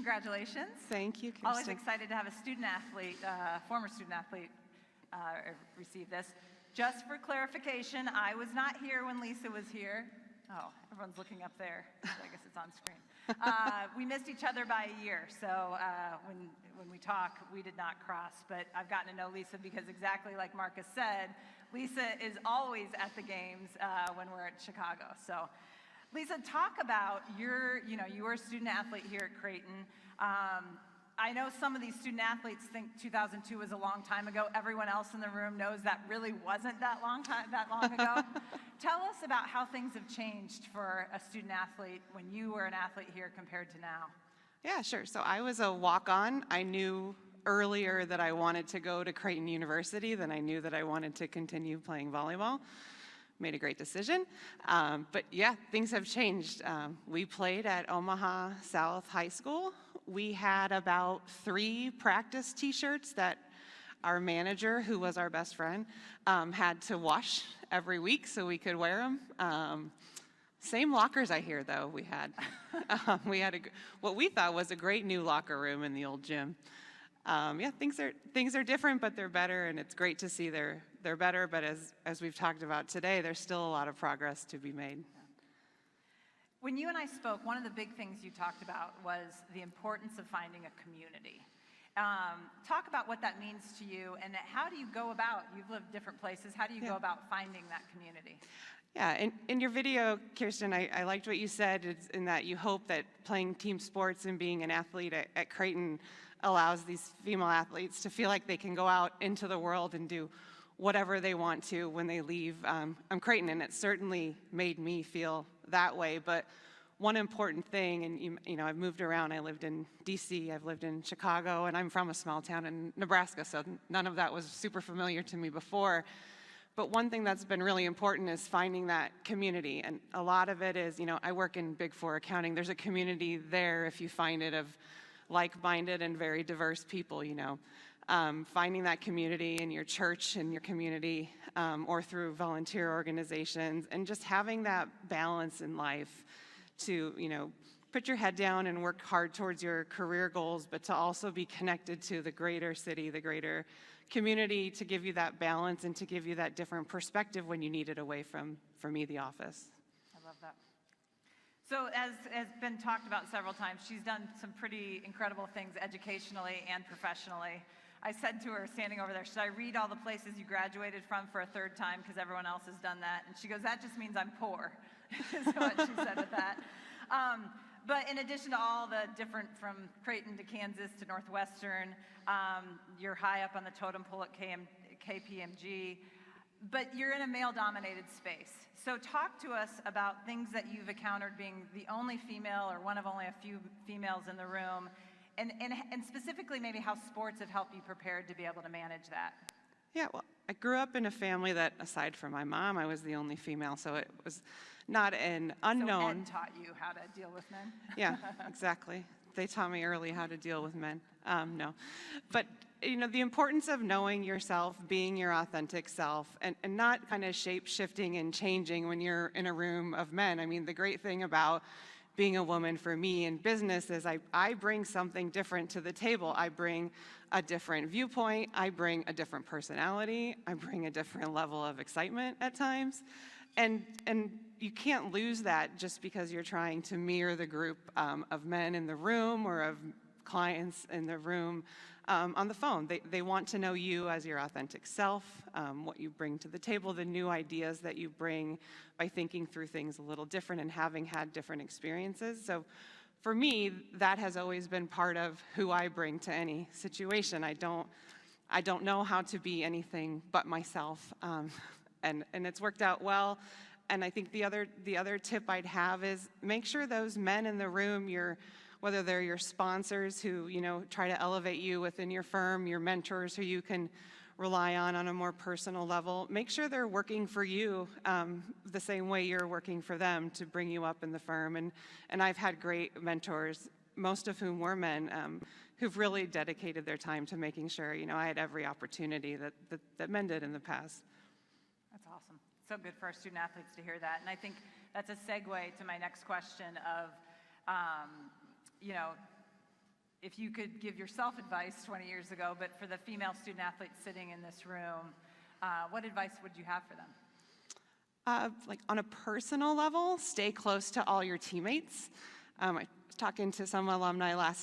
Congratulations. Thank you, Kirsten. Always excited to have a student athlete, former student athlete, receive this. Just for clarification, I was not here when Lisa was here. Oh, everyone's looking up there. So I guess it's on screen. We missed each other by a year, so when we talk, we did not cross. But I've gotten to know Lisa because exactly like Marcus said, Lisa is always at the games when we're at Chicago. So, Lisa, talk about you're a student athlete here at Creighton. I know some of these student athletes think 2002 was a long time ago. Everyone else in the room knows that really wasn't that long ago. Tell us about how things have changed for a student athlete when you were an athlete here compared to now. Yeah, sure. So I was a walk-on. I knew earlier that I wanted to go to Creighton University than I knew that I wanted to continue playing volleyball. Made a great decision. But yeah, things have changed. We played at Omaha South High School. We had about 3 practice t-shirts that our manager, who was our best friend, had to wash every week so we could wear them. Same lockers I hear, though, we had. We had what we thought was a great new locker room in the old gym. Yeah, things are different, but they're better, and it's great to see they're better. But as we've talked about today, there's still a lot of progress to be made. When you and I spoke, one of the big things you talked about was the importance of finding a community. Talk about what that means to you, and how do you go about, you've lived different places, how do you go about finding that community? Yeah, in your video, Kirsten, I liked what you said, in that you hope that playing team sports and being an athlete at Creighton allows these female athletes to feel like they can go out into the world and do whatever they want to when they leave Creighton, and it certainly made me feel that way. But one important thing, and you know, I've moved around. I lived in DC, I've lived in Chicago, and I'm from a small town in Nebraska, so none of that was super familiar to me before. But one thing that's been really important is finding that community, and a lot of it is, you know, I work in Big Four accounting. There's a community there if you find it of like-minded and very diverse people, you know. Finding that community in your church, in your community, or through volunteer organizations, and just having that balance in life to, you know, put your head down and work hard towards your career goals, but to also be connected to the greater city, the greater community, to give you that balance and to give you that different perspective when you need it away from, for me, the office. I love that. So as has been talked about several times, she's done some pretty incredible things educationally and professionally. I said to her, standing over there, should I read all the places you graduated from for a 3rd time because everyone else has done that? And she goes, that just means I'm poor, is what she said with that. But in addition to all the different, from Creighton to Kansas to Northwestern, you're high up on the totem pole at KPMG, but you're in a male-dominated space. So talk to us about things that you've encountered being the only female or one of only a few females in the room, and specifically maybe how sports have helped you prepared to be able to manage that. Yeah, well, I grew up in a family that, aside from my mom, I was the only female, so it was not an unknown. So Ed taught you how to deal with men? Yeah, exactly. They taught me early how to deal with men. No. But, you know, the importance of knowing yourself, being your authentic self, and not kind of shape-shifting and changing when you're in a room of men. I mean, the great thing about being a woman for me in business is I bring something different to the table. I bring a different viewpoint. I bring a different personality. I bring a different level of excitement at times. And you can't lose that just because you're trying to mirror the group of men in the room or of clients in the room on the phone. They want to know you as your authentic self, what you bring to the table, the new ideas that you bring by thinking through things a little different and having had different experiences. So for me, that has always been part of who I bring to any situation. I don't know how to be anything but myself, and it's worked out well. And I think the other tip I'd have is make sure those men in the room, whether they're your sponsors who, you know, try to elevate you within your firm, your mentors who you can rely on a more personal level, make sure they're working for you the same way you're working for them to bring you up in the firm. And I've had great mentors, most of whom were men, who've really dedicated their time to making sure, you know, I had every opportunity that men did in the past. That's awesome. So good for our student athletes to hear that. And I think that's a segue to my next question of, you know, if you could give yourself advice 20 years ago, but for the female student athletes sitting in this room, what advice would you have for them? Like on a personal level, stay close to all your teammates. I was talking to some alumni last